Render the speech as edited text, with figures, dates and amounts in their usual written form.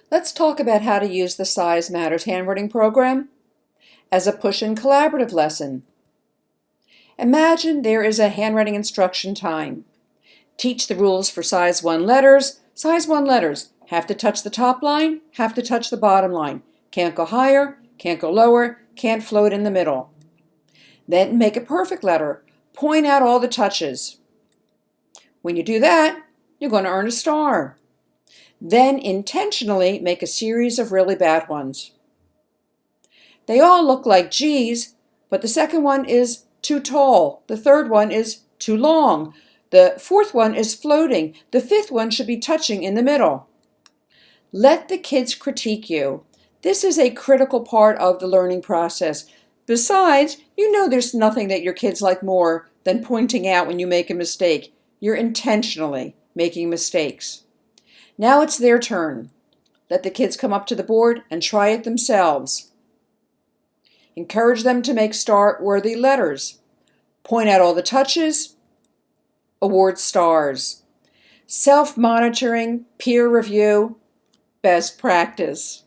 Let's talk about how to use the Size Matters Handwriting Program as a push-in collaborative lesson. Imagine there is a handwriting instruction time. Teach the rules for size 1 letters. Size 1 letters have to touch the top line, have to touch the bottom line. Can't go higher, can't go lower, can't float in the middle. Then make a perfect letter. Point out all the touches. When you do that, you're going to earn a star. Then intentionally make a series of really bad ones. They all look like G's, but the second one is too tall. The third one is too long. The fourth one is floating. The fifth one should be touching in the middle. Let the kids critique you. This is a critical part of the learning process. Besides, you know there's nothing that your kids like more than pointing out when you make a mistake. You're intentionally making mistakes. Now it's their turn. Let the kids come up to the board and try it themselves. Encourage them to make star-worthy letters. Point out all the touches. Award stars. Self-monitoring, peer review, best practice.